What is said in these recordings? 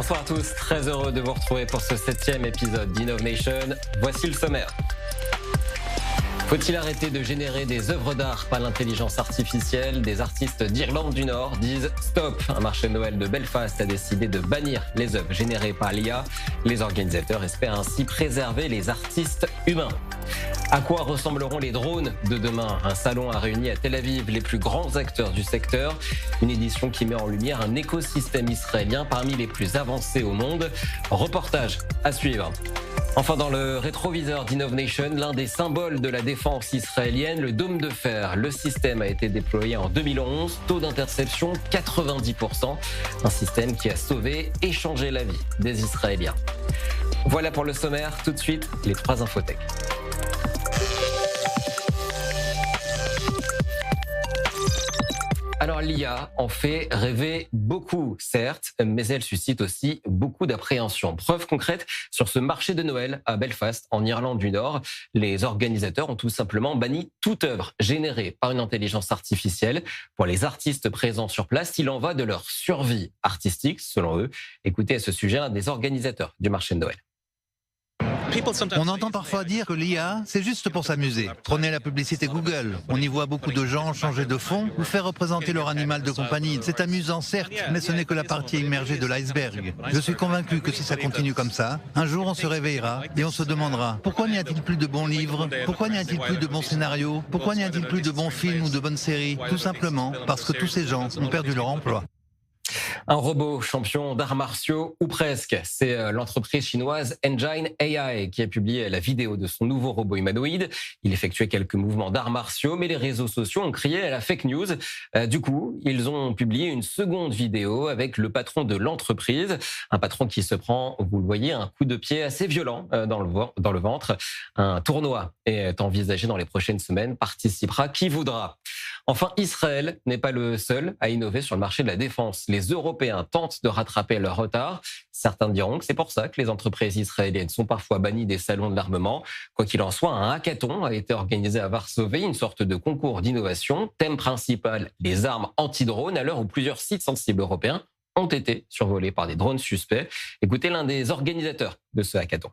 Bonsoir à tous, très heureux de vous retrouver pour ce 7e épisode d'Innovation. Voici le sommaire. Faut-il arrêter de générer des œuvres d'art par l'intelligence artificielle? Des artistes d'Irlande du Nord disent stop. Un marché de Noël de Belfast a décidé de bannir les œuvres générées par l'IA. Les organisateurs espèrent ainsi préserver les artistes humains. À quoi ressembleront les drones de demain? Un salon a réuni à Tel Aviv les plus grands acteurs du secteur. Une édition qui met en lumière un écosystème israélien parmi les plus avancés au monde. Reportage à suivre. Enfin, dans le rétroviseur d'Innovation, l'un des symboles de la défense israélienne, le dôme de fer. Le système a été déployé en 2011, taux d'interception 90%. Un système qui a sauvé et changé la vie des Israéliens. Voilà pour le sommaire. Tout de suite, les 3 infotech. Alors l'IA en fait rêver beaucoup, certes, mais elle suscite aussi beaucoup d'appréhension. Preuve concrète, sur ce marché de Noël à Belfast, en Irlande du Nord, les organisateurs ont tout simplement banni toute œuvre générée par une intelligence artificielle. Pour les artistes présents sur place, il en va de leur survie artistique, selon eux. Écoutez à ce sujet un des organisateurs du marché de Noël. On entend parfois dire que l'IA, c'est juste pour s'amuser. Prenez la publicité Google. On y voit beaucoup de gens changer de fond ou faire représenter leur animal de compagnie. C'est amusant, certes, mais ce n'est que la partie immergée de l'iceberg. Je suis convaincu que si ça continue comme ça, un jour on se réveillera et on se demandera pourquoi n'y a-t-il plus de bons livres? Pourquoi n'y a-t-il plus de bons scénarios? Pourquoi n'y a-t-il plus de bons films ou de bonnes séries? Tout simplement parce que tous ces gens ont perdu leur emploi. Un robot champion d'arts martiaux, ou presque. C'est l'entreprise chinoise Engine AI qui a publié la vidéo de son nouveau robot humanoïde. Il effectuait quelques mouvements d'arts martiaux, mais les réseaux sociaux ont crié à la fake news. Du coup, ils ont publié une seconde vidéo avec le patron de l'entreprise. Un patron qui se prend, vous le voyez, un coup de pied assez violent dans le ventre. Un tournoi est envisagé dans les prochaines semaines. Participera qui voudra. Enfin, Israël n'est pas le seul à innover sur le marché de la défense. Les Européens tentent de rattraper leur retard. Certains diront que c'est pour ça que les entreprises israéliennes sont parfois bannies des salons de l'armement. Quoi qu'il en soit, un hackathon a été organisé à Varsovie, une sorte de concours d'innovation. Thème principal, les armes anti-drones, à l'heure où plusieurs sites sensibles européens ont été survolés par des drones suspects. Écoutez l'un des organisateurs de ce hackathon.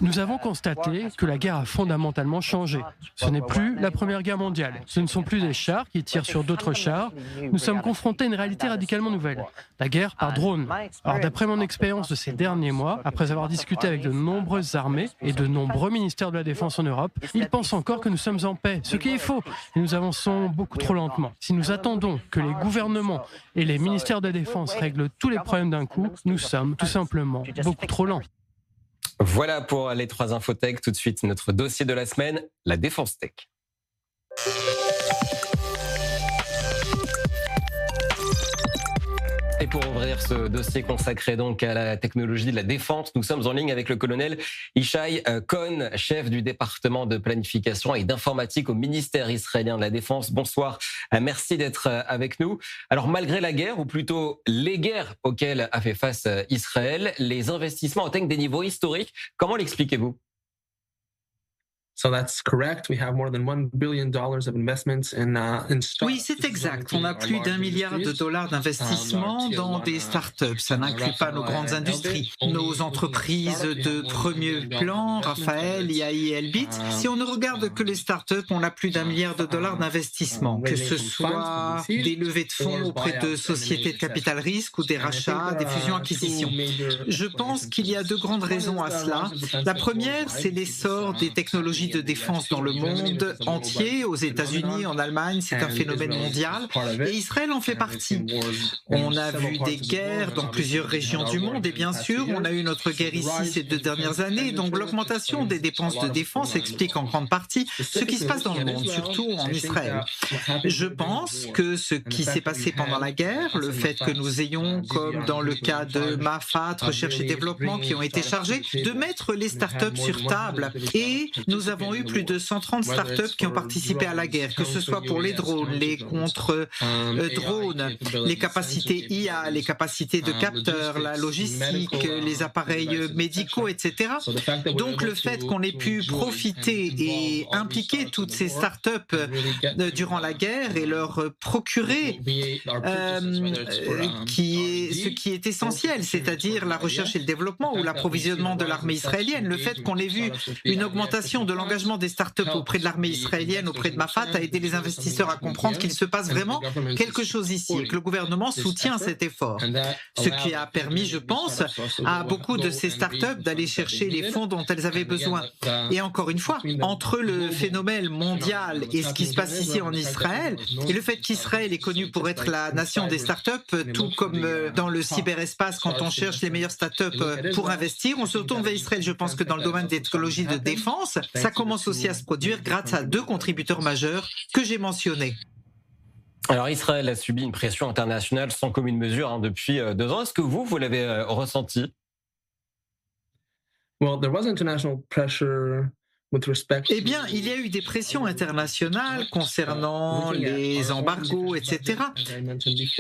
Nous avons constaté que la guerre a fondamentalement changé. Ce n'est plus la Première Guerre mondiale. Ce ne sont plus des chars qui tirent sur d'autres chars. Nous sommes confrontés à une réalité radicalement nouvelle. La guerre par drone. Alors d'après mon expérience de ces derniers mois, après avoir discuté avec de nombreuses armées et de nombreux ministères de la Défense en Europe, ils pensent encore que nous sommes en paix, ce qui est faux. Et nous avançons beaucoup trop lentement. Si nous attendons que les gouvernements et les ministères de la Défense règlent tous les problèmes d'un coup, nous sommes tout simplement beaucoup trop lents. Voilà pour les 3 infotech. Tout de suite, notre dossier de la semaine, la défense tech. Et pour ouvrir ce dossier consacré donc à la technologie de la défense, nous sommes en ligne avec le colonel Ishai Cohen, chef du département de planification et d'informatique au ministère israélien de la Défense. Bonsoir, merci d'être avec nous. Alors malgré la guerre, ou plutôt les guerres auxquelles a fait face Israël, les investissements atteignent des niveaux historiques. Comment l'expliquez-vous ? Oui, c'est exact. On a plus d'1 milliard de dollars d'investissement dans des startups. Ça n'inclut pas nos grandes industries. Nos entreprises de premier plan, Raphaël, IAI et Elbit. Si on ne regarde que les startups, on a plus d'1 milliard de dollars d'investissement. Que ce soit des levées de fonds auprès de sociétés de capital risque ou des rachats, des fusions-acquisitions. Je pense qu'il y a 2 grandes raisons à cela. La première, c'est l'essor des technologies de défense dans le monde entier, aux États-Unis, en Allemagne, c'est un phénomène mondial et Israël en fait partie. On a vu des guerres dans plusieurs régions du monde et bien sûr, on a eu notre guerre ici ces 2 dernières années, donc l'augmentation des dépenses de défense explique en grande partie ce qui se passe dans le monde, surtout en Israël. Je pense que ce qui s'est passé pendant la guerre, le fait que nous ayons, comme dans le cas de Mafat, recherche et développement, qui ont été chargés de mettre les startups sur table et nous avons avons eu plus de 130 startups qui ont participé à la guerre, que ce soit pour les drones, les contre-drones, les capacités IA, les capacités de capteurs, la logistique, les appareils médicaux, etc. Donc le fait qu'on ait pu profiter et impliquer toutes ces startups durant la guerre et leur procurer ce qui est essentiel, c'est-à-dire la recherche et le développement ou l'approvisionnement de l'armée israélienne. Le fait qu'on ait vu une augmentation de l'engagement des startups auprès de l'armée israélienne, auprès de Mafat, a aidé les investisseurs à comprendre qu'il se passe vraiment quelque chose ici et que le gouvernement soutient cet effort. Ce qui a permis, je pense, à beaucoup de ces startups d'aller chercher les fonds dont elles avaient besoin. Et encore une fois, entre le phénomène mondial et ce qui se passe ici en Israël, et le fait qu'Israël est connu pour être la nation des startups, tout comme dans le cyberespace, quand on cherche les meilleures startups pour investir, on se retourne vers Israël. Je pense que dans le domaine des technologies de défense, ça commence aussi à se produire grâce à deux contributeurs majeurs que j'ai mentionnés. Alors Israël a subi une pression internationale sans commune mesure depuis 2 ans. Est-ce que vous l'avez ressenti? Well, there was international pressure. Eh bien, il y a eu des pressions internationales concernant les embargos, etc.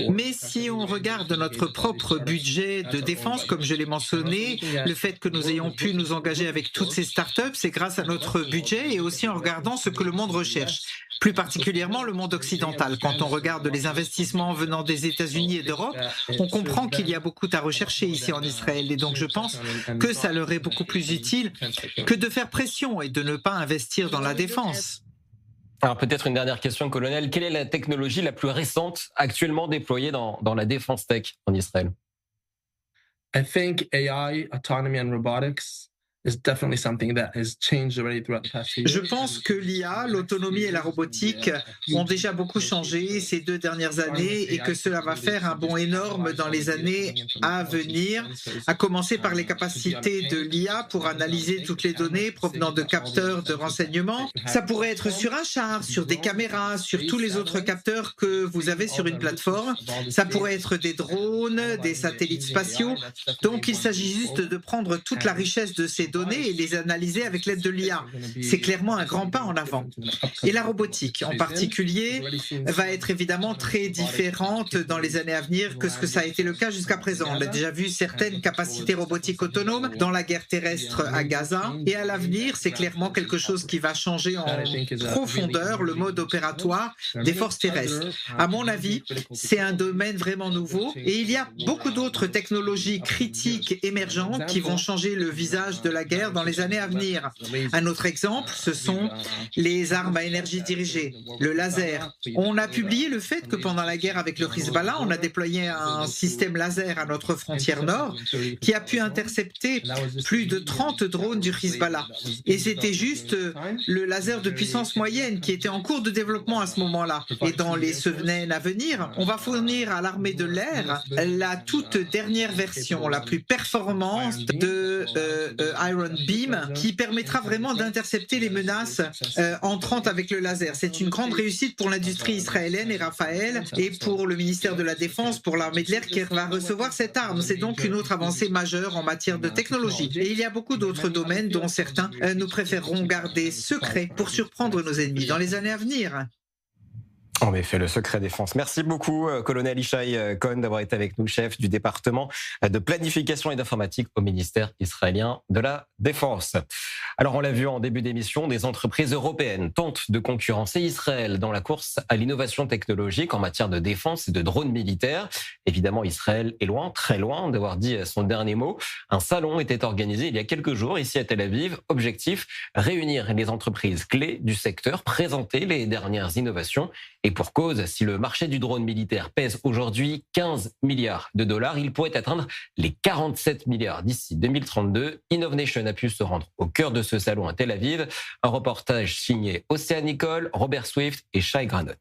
Mais si on regarde notre propre budget de défense, comme je l'ai mentionné, le fait que nous ayons pu nous engager avec toutes ces startups, c'est grâce à notre budget et aussi en regardant ce que le monde recherche. Plus particulièrement le monde occidental. Quand on regarde les investissements venant des États-Unis et d'Europe, on comprend qu'il y a beaucoup à rechercher ici en Israël. Et donc je pense que ça leur est beaucoup plus utile que de faire pression et de ne pas investir dans la défense. Alors peut-être une dernière question, colonel. Quelle est la technologie la plus récente actuellement déployée dans la défense tech en Israël? I think AI, autonomy and robotics is definitely something that has changed already throughout the past few years. Je pense que l'IA, l'autonomie et la robotique ont déjà beaucoup changé ces 2 dernières années et que cela va faire un bond énorme dans les années à venir, à commencer par les capacités de l'IA pour analyser toutes les données provenant de capteurs de renseignement. Ça pourrait être sur un char, sur des caméras, sur tous les autres capteurs que vous avez sur une plateforme. Ça pourrait être des drones, des satellites spatiaux. Donc il s'agit juste de prendre toute la richesse de ces données et les analyser avec l'aide de l'IA. C'est clairement un grand pas en avant. Et la robotique, en particulier, va être évidemment très différente dans les années à venir que ce que ça a été le cas jusqu'à présent. On a déjà vu certaines capacités robotiques autonomes dans la guerre terrestre à Gaza. Et à l'avenir, c'est clairement quelque chose qui va changer en profondeur le mode opératoire des forces terrestres. À mon avis, c'est un domaine vraiment nouveau et il y a beaucoup d'autres technologies critiques émergentes qui vont changer le visage de la guerre dans les années à venir. Un autre exemple, ce sont les armes à énergie dirigée, le laser. On a publié le fait que pendant la guerre avec le Hezbollah, on a déployé un système laser à notre frontière nord qui a pu intercepter plus de 30 drones du Hezbollah. Et c'était juste le laser de puissance moyenne qui était en cours de développement à ce moment-là. Et dans les semaines à venir, on va fournir à l'armée de l'air la toute dernière version, la plus performante de Iron Beam, qui permettra vraiment d'intercepter les menaces entrantes avec le laser. C'est une grande réussite pour l'industrie israélienne et Raphaël et pour le ministère de la Défense, pour l'armée de l'air qui va recevoir cette arme. C'est donc une autre avancée majeure en matière de technologie. Et il y a beaucoup d'autres domaines dont certains nous préférerons garder secrets pour surprendre nos ennemis dans les années à venir. En effet, le secret défense. Merci beaucoup, colonel Ishai Cohen, d'avoir été avec nous, chef du département de planification et d'informatique au ministère israélien de la Défense. Alors, on l'a vu en début d'émission, des entreprises européennes tentent de concurrencer Israël dans la course à l'innovation technologique en matière de défense et de drones militaires. Évidemment, Israël est loin, très loin d'avoir dit son dernier mot. Un salon était organisé il y a quelques jours ici à Tel Aviv. Objectif, réunir les entreprises clés du secteur, présenter les dernières innovations. Et pour cause, si le marché du drone militaire pèse aujourd'hui 15 milliards de dollars, il pourrait atteindre les 47 milliards d'ici 2032. InnovNation a pu se rendre au cœur de ce salon à Tel Aviv. Un reportage signé Océane Nicole, Robert Swift et Shai Granot.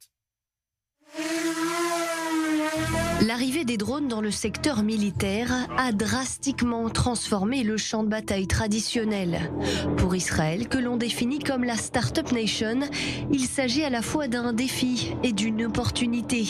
L'arrivée des drones dans le secteur militaire a drastiquement transformé le champ de bataille traditionnel. Pour Israël, que l'on définit comme la Startup Nation, il s'agit à la fois d'un défi et d'une opportunité.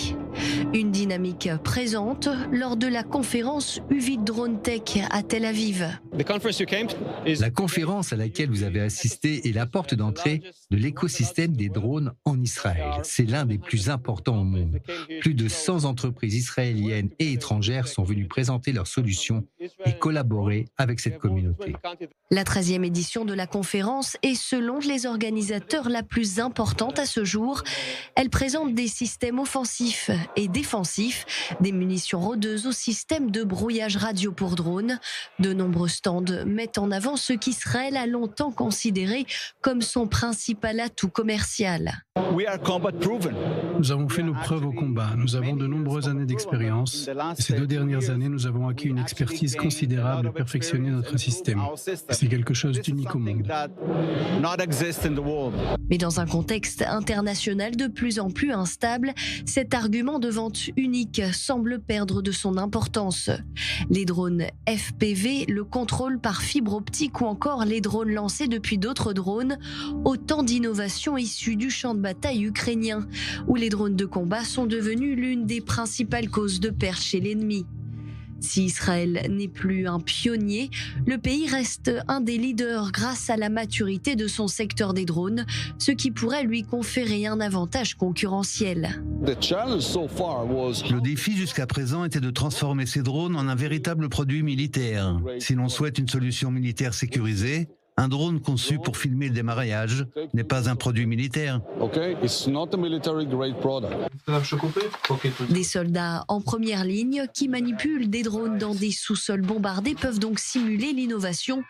Une dynamique présente lors de la conférence UVID Drone Tech à Tel Aviv. La conférence à laquelle vous avez assisté est la porte d'entrée de l'écosystème des drones en Israël. C'est l'un des plus importants au monde. Plus de 100 entreprises israéliennes et étrangères sont venues présenter leurs solutions et collaborer avec cette communauté. La 13e édition de la conférence est, selon les organisateurs, la plus importante à ce jour. Elle présente des systèmes offensifs et défensifs, des munitions rôdeuses au système de brouillage radio pour drones. De nombreux stands mettent en avant ce qu'Israël a longtemps considéré comme son principal atout commercial. Nous avons fait nos preuves au combat. Nous avons de nombreuses années d'expérience. Ces 2 dernières années, nous avons acquis une expertise considérable et perfectionné notre système. C'est quelque chose d'unique au monde. Mais dans un contexte international de plus en plus instable, cet argument de vente unique semble perdre de son importance. Les drones FPV, le contrôle par fibre optique ou encore les drones lancés depuis d'autres drones, autant d'innovations issues du champ de bataille ukrainien, où les drones de combat sont devenus l'une des principales causes de perte chez l'ennemi. Si Israël n'est plus un pionnier, le pays reste un des leaders grâce à la maturité de son secteur des drones, ce qui pourrait lui conférer un avantage concurrentiel. Le défi jusqu'à présent était de transformer ces drones en un véritable produit militaire. Si l'on souhaite une solution militaire sécurisée, un drone conçu pour filmer le démarrage n'est pas un produit militaire. Des soldats en première ligne qui manipulent des drones dans des sous-sols bombardés peuvent donc simuler l'innovation,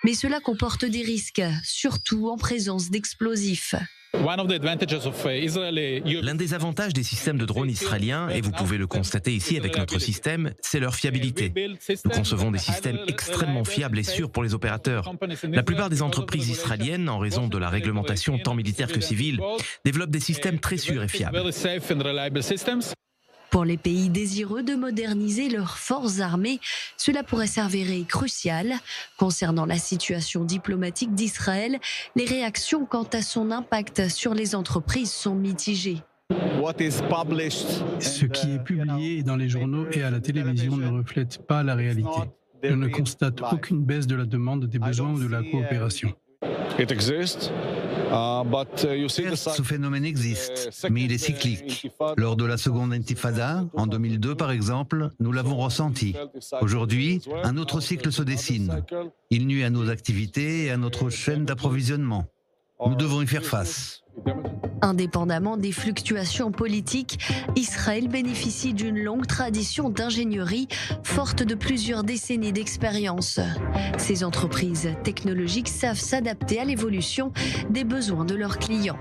mais cela comporte des risques, surtout en présence d'explosifs. L'un des avantages des systèmes de drones israéliens, et vous pouvez le constater ici avec notre système, c'est leur fiabilité. Nous concevons des systèmes extrêmement fiables et sûrs pour les opérateurs. La plupart des entreprises israéliennes, en raison de la réglementation tant militaire que civile, développent des systèmes très sûrs et fiables. Pour les pays désireux de moderniser leurs forces armées, cela pourrait s'avérer crucial. Concernant la situation diplomatique d'Israël, les réactions quant à son impact sur les entreprises sont mitigées. Ce qui est publié dans les journaux et à la télévision ne reflète pas la réalité. Je ne constate aucune baisse de la demande, des besoins ou de la coopération. Ce phénomène existe, mais il est cyclique. Lors de la seconde intifada, en 2002 par exemple, nous l'avons ressenti. Aujourd'hui, un autre cycle se dessine. Il nuit à nos activités et à notre chaîne d'approvisionnement. Nous devons y faire face. Indépendamment des fluctuations politiques, Israël bénéficie d'une longue tradition d'ingénierie forte de plusieurs décennies d'expérience. Ces entreprises technologiques savent s'adapter à l'évolution des besoins de leurs clients.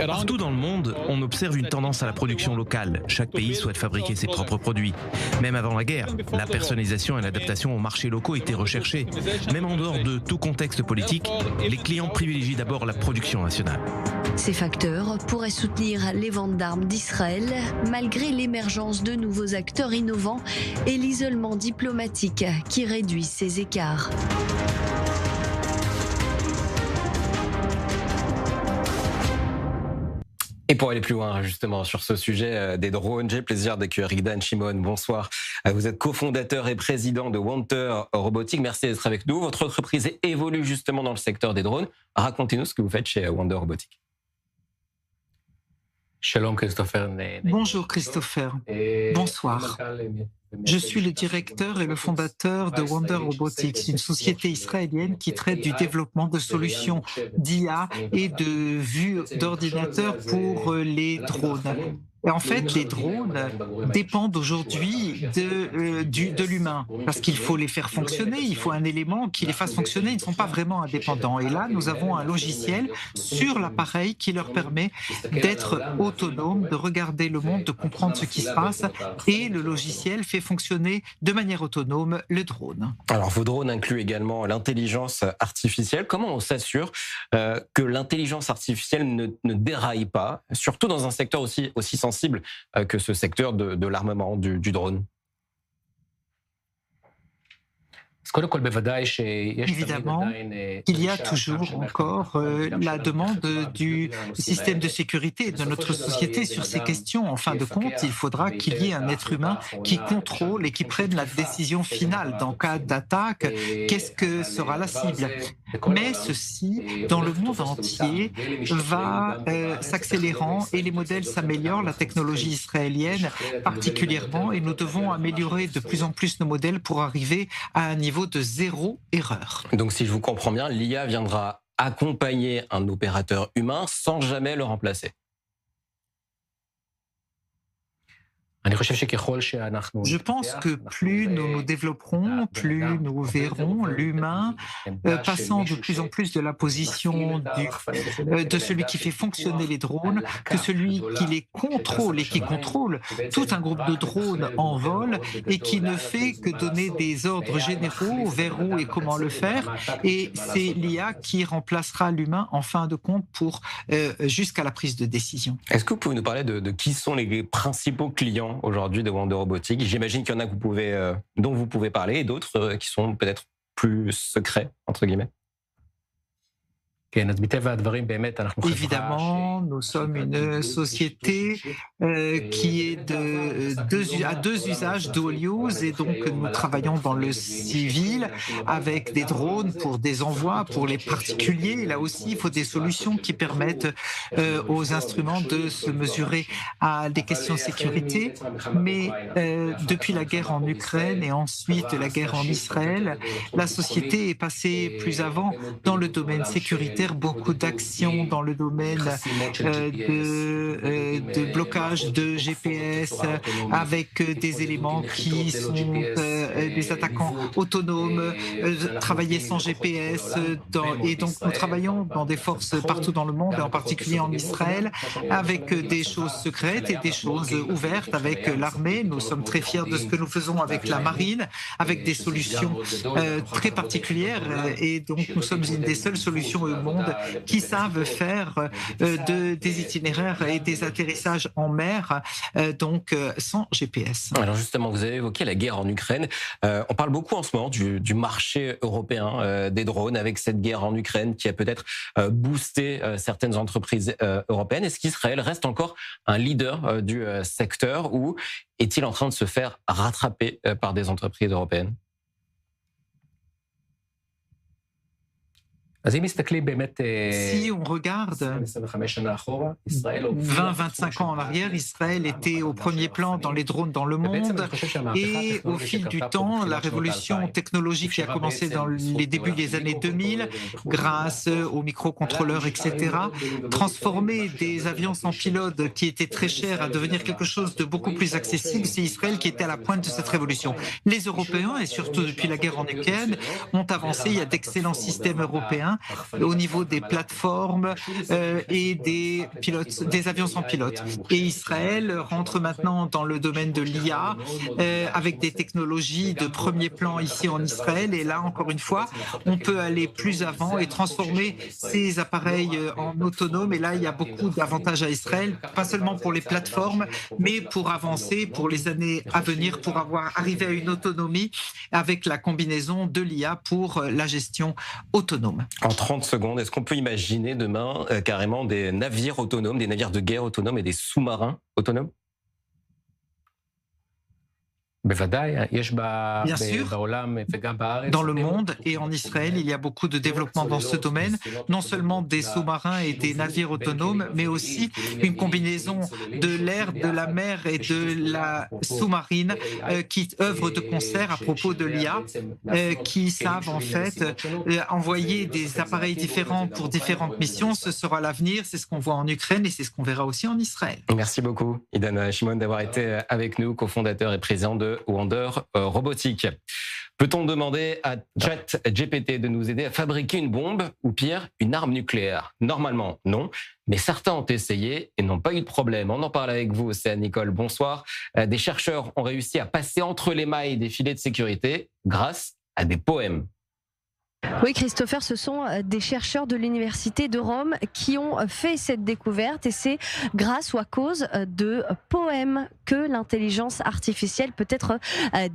Partout dans le monde, on observe une tendance à la production locale. Chaque pays souhaite fabriquer ses propres produits. Même avant la guerre, la personnalisation et l'adaptation aux marchés locaux étaient recherchées. Même en dehors de tout contexte politique, les clients privilégient d'abord la production nationale. Ces facteurs pourraient soutenir les ventes d'armes d'Israël malgré l'émergence de nouveaux acteurs innovants et l'isolement diplomatique qui réduit ces écarts. Et pour aller plus loin, justement, sur ce sujet des drones, j'ai le plaisir d'accueillir Idan Shimon. Bonsoir. Vous êtes cofondateur et président de Wonder Robotics. Merci d'être avec nous. Votre entreprise évolue justement dans le secteur des drones. Racontez-nous ce que vous faites chez Wonder Robotics. Shalom Christopher. Bonjour Christopher. Bonsoir. Je suis le directeur et le fondateur de Wonder Robotics, une société israélienne qui traite du développement de solutions d'IA et de vues d'ordinateur pour les drones. Et en fait, les drones dépendent aujourd'hui de l'humain, parce qu'il faut les faire fonctionner, il faut un élément qui les fasse fonctionner, ils ne sont pas vraiment indépendants. Et là, nous avons un logiciel sur l'appareil qui leur permet d'être autonomes, de regarder le monde, de comprendre ce qui se passe, et le logiciel fait fonctionner de manière autonome le drone. Alors, vos drones incluent également l'intelligence artificielle. Comment on s'assure que l'intelligence artificielle ne déraille pas, surtout dans un secteur aussi sensible que ce secteur de l'armement, du drone? Évidemment, il y a toujours encore la demande du système de sécurité de notre société sur ces questions. En fin de compte, il faudra qu'il y ait un être humain qui contrôle et qui prenne la décision finale. Dans cas d'attaque, qu'est-ce que sera la cible? Mais ceci, dans le monde entier, va s'accélérant et les modèles s'améliorent, la technologie israélienne particulièrement, et nous devons améliorer de plus en plus nos modèles pour arriver à un niveau de zéro erreur. Donc si je vous comprends bien, l'IA viendra accompagner un opérateur humain sans jamais le remplacer. Je pense que plus nous nous développerons, plus nous verrons l'humain passant de plus en plus de la position de celui qui fait fonctionner les drones que celui qui les contrôle et qui contrôle tout un groupe de drones en vol et qui ne fait que donner des ordres généraux vers où et comment le faire. Et c'est l'IA qui remplacera l'humain en fin de compte pour jusqu'à la prise de décision. Est-ce que vous pouvez nous parler de qui sont les principaux clients aujourd'hui de Wonder Robotics? J'imagine qu'il y en a que dont vous pouvez parler et d'autres qui sont peut-être plus secrets, entre guillemets. Évidemment, nous sommes une société qui est à deux usages, dual use, et donc nous travaillons dans le civil avec des drones pour des envois pour les particuliers. Là aussi, il faut des solutions qui permettent aux instruments de se mesurer à des questions de sécurité. Mais depuis la guerre en Ukraine et ensuite la guerre en Israël, la société est passée plus avant dans le domaine sécuritaire, beaucoup d'actions dans le domaine de blocage de GPS avec des éléments qui sont des attaquants autonomes, travailler sans GPS. Et donc nous travaillons dans des forces partout dans le monde, et en particulier en Israël, avec des choses secrètes et des choses ouvertes avec l'armée. Nous sommes très fiers de ce que nous faisons avec la marine, avec des solutions très particulières, et donc nous sommes une des seules solutions au monde qui savent faire des itinéraires et des atterrissages en mer, donc sans GPS. Alors justement, vous avez évoqué la guerre en Ukraine. On parle beaucoup en ce moment du marché européen des drones, avec cette guerre en Ukraine qui a peut-être boosté certaines entreprises européennes. Est-ce qu'Israël reste encore un leader du secteur, ou est-il en train de se faire rattraper par des entreprises européennes? Si on regarde 20-25 ans en arrière, Israël était au premier plan dans les drones dans le monde, et au fil du temps, la révolution technologique qui a commencé dans les débuts des années 2000, grâce aux microcontrôleurs, etc., transformer des avions sans pilote qui étaient très chers à devenir quelque chose de beaucoup plus accessible. C'est Israël qui était à la pointe de cette révolution. Les Européens, et surtout depuis la guerre en Ukraine, ont avancé. Il y a d'excellents systèmes européens au niveau des plateformes et des pilotes, des avions sans pilote. Et Israël rentre maintenant dans le domaine de l'IA avec des technologies de premier plan ici en Israël. Et là, encore une fois, on peut aller plus avant et transformer ces appareils en autonomes. Et là, il y a beaucoup d'avantages à Israël, pas seulement pour les plateformes, mais pour avancer pour les années à venir, pour arriver à une autonomie avec la combinaison de l'IA pour la gestion autonome. En 30 secondes, est-ce qu'on peut imaginer demain carrément des navires autonomes, des navires de guerre autonomes et des sous-marins autonomes? Bien sûr, dans le monde et en Israël, il y a beaucoup de développement dans ce domaine, non seulement des sous-marins et des navires autonomes, mais aussi une combinaison de l'air, de la mer et de la sous-marine qui œuvrent de concert à propos de l'IA, qui savent en fait envoyer des appareils différents pour différentes missions. Ce sera l'avenir, c'est ce qu'on voit en Ukraine et c'est ce qu'on verra aussi en Israël. Merci beaucoup, Idan Shimon, d'avoir été avec nous, cofondateur et président de Wonder Robotics. Peut-on demander à ChatGPT de nous aider à fabriquer une bombe ou pire, une arme nucléaire? Normalement, non, mais certains ont essayé et n'ont pas eu de problème. On en parle avec vous, c'est Nicole. Bonsoir. Des chercheurs ont réussi à passer entre les mailles des filets de sécurité grâce à des poèmes. Oui, Christopher, ce sont des chercheurs de l'Université de Rome qui ont fait cette découverte, et c'est grâce ou à cause de poèmes que l'intelligence artificielle peut être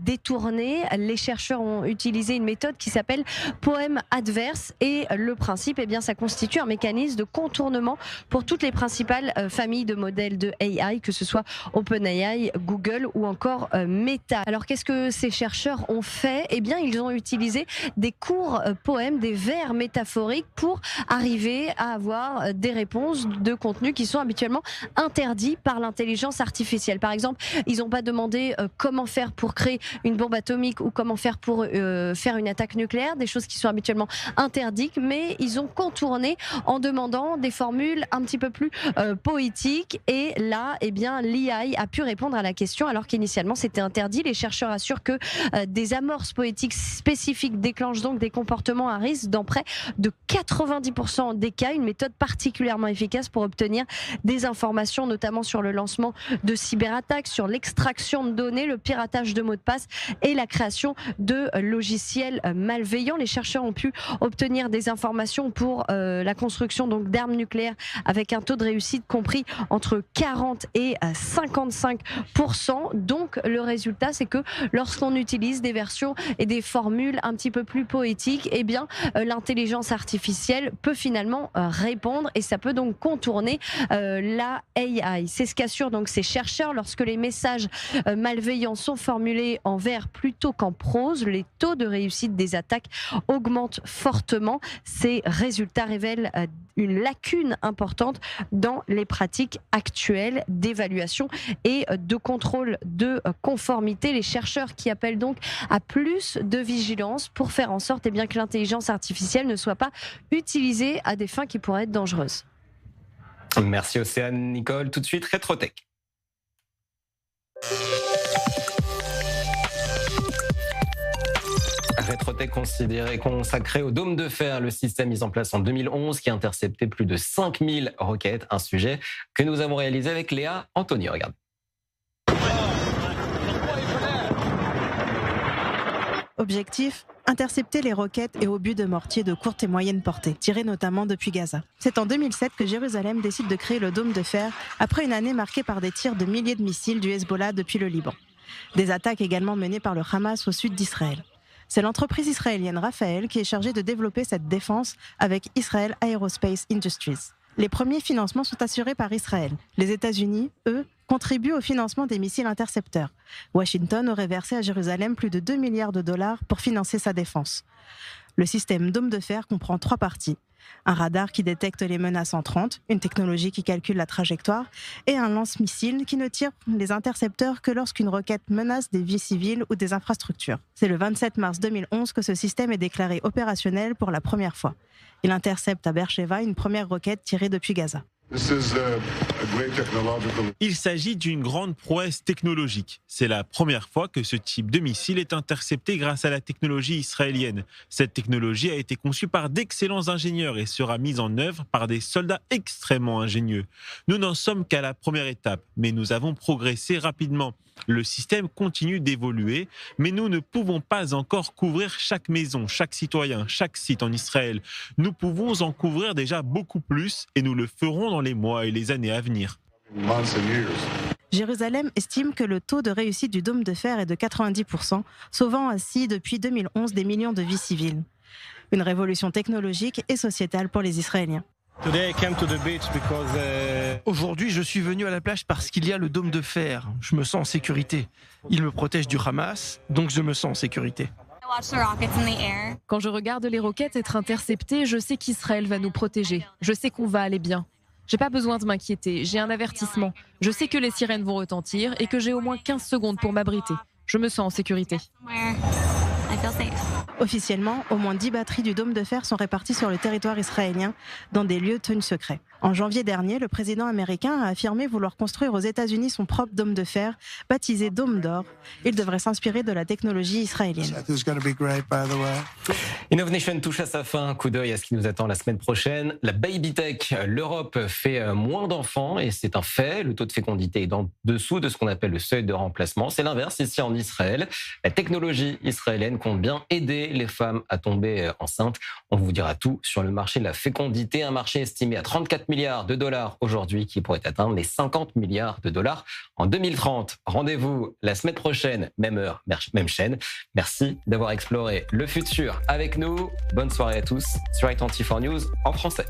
détournée. Les chercheurs ont utilisé une méthode qui s'appelle poème adverse et le principe, eh bien, ça constitue un mécanisme de contournement pour toutes les principales familles de modèles de AI, que ce soit OpenAI, Google ou encore Meta. Alors qu'est-ce que ces chercheurs ont fait? Eh bien, ils ont utilisé des courts poèmes, des vers métaphoriques pour arriver à avoir des réponses de contenus qui sont habituellement interdits par l'intelligence artificielle. Par exemple, ils n'ont pas demandé comment faire pour créer une bombe atomique ou comment faire pour faire une attaque nucléaire, des choses qui sont habituellement interdites, mais ils ont contourné en demandant des formules un petit peu plus poétiques. Et là, eh bien, l'IA a pu répondre à la question alors qu'initialement c'était interdit. Les chercheurs assurent que des amorces poétiques spécifiques déclenchent donc des comportements à risque dans près de 90% des cas. Une méthode particulièrement efficace pour obtenir des informations, notamment sur le lancement de cyberattaques, sur l'extraction de données, le piratage de mots de passe et la création de logiciels malveillants. Les chercheurs ont pu obtenir des informations pour la construction donc d'armes nucléaires avec un taux de réussite compris entre 40 et 55%. Donc le résultat, c'est que lorsqu'on utilise des versions et des formules un petit peu plus poétiques, eh bien l'intelligence artificielle peut finalement répondre et ça peut donc contourner la AI. C'est ce qu'assurent donc ces chercheurs. Lorsque les messages malveillants sont formulés en vers plutôt qu'en prose, les taux de réussite des attaques augmentent fortement. Ces résultats révèlent une lacune importante dans les pratiques actuelles d'évaluation et de contrôle de conformité. Les chercheurs qui appellent donc à plus de vigilance pour faire en sorte bien, que l'intelligence artificielle ne soit pas utilisée à des fins qui pourraient être dangereuses. Merci Océane. Nicole, tout de suite, Rétrotech. Rétrotech consacré au dôme de fer, le système mis en place en 2011 qui a intercepté plus de 5000 roquettes, un sujet que nous avons réalisé avec Léa Anthony. Regarde. Objectif, intercepter les roquettes et obus de mortier de courte et moyenne portée, tirés notamment depuis Gaza. C'est en 2007 que Jérusalem décide de créer le dôme de fer, après une année marquée par des tirs de milliers de missiles du Hezbollah depuis le Liban. Des attaques également menées par le Hamas au sud d'Israël. C'est l'entreprise israélienne Rafael qui est chargée de développer cette défense avec Israel Aerospace Industries. Les premiers financements sont assurés par Israël. Les États-Unis, eux, contribuent au financement des missiles intercepteurs. Washington aurait versé à Jérusalem plus de 2 milliards de dollars pour financer sa défense. Le système dôme de fer comprend 3 parties. Un radar qui détecte les menaces entrantes, une technologie qui calcule la trajectoire et un lance-missile qui ne tire les intercepteurs que lorsqu'une roquette menace des vies civiles ou des infrastructures. C'est le 27 mars 2011 que ce système est déclaré opérationnel pour la première fois. Il intercepte à Beersheva une première roquette tirée depuis Gaza. Il s'agit d'une grande prouesse technologique. C'est la première fois que ce type de missile est intercepté grâce à la technologie israélienne. Cette technologie a été conçue par d'excellents ingénieurs et sera mise en œuvre par des soldats extrêmement ingénieux. Nous n'en sommes qu'à la première étape, mais nous avons progressé rapidement. Le système continue d'évoluer, mais nous ne pouvons pas encore couvrir chaque maison, chaque citoyen, chaque site en Israël. Nous pouvons en couvrir déjà beaucoup plus et nous le ferons dans les mois et les années à venir. Jérusalem estime que le taux de réussite du dôme de fer est de 90%, sauvant ainsi depuis 2011 des millions de vies civiles. Une révolution technologique et sociétale pour les Israéliens. Aujourd'hui, je suis venu à la plage parce qu'il y a le dôme de fer. Je me sens en sécurité. Il me protège du Hamas, donc je me sens en sécurité. Quand je regarde les roquettes être interceptées, je sais qu'Israël va nous protéger. Je sais qu'on va aller bien. J'ai pas besoin de m'inquiéter, j'ai un avertissement. Je sais que les sirènes vont retentir et que j'ai au moins 15 secondes pour m'abriter. Je me sens en sécurité. Officiellement, au moins 10 batteries du dôme de fer sont réparties sur le territoire israélien dans des lieux tenus secrets. En janvier dernier, le président américain a affirmé vouloir construire aux États-Unis son propre dôme de fer, baptisé Dôme d'Or. Il devrait s'inspirer de la technologie israélienne. InnovNation touche à sa fin. Coup d'œil à ce qui nous attend la semaine prochaine. La baby tech, l'Europe fait moins d'enfants et c'est un fait. Le taux de fécondité est en dessous de ce qu'on appelle le seuil de remplacement. C'est l'inverse ici en Israël. La technologie israélienne compte bien aider aider les femmes à tomber enceintes. On vous dira tout sur le marché de la fécondité, un marché estimé à 34 milliards de dollars aujourd'hui qui pourrait atteindre les 50 milliards de dollars en 2030. Rendez-vous la semaine prochaine, même heure, même chaîne. Merci d'avoir exploré le futur avec nous. Bonne soirée à tous sur i24 News en français.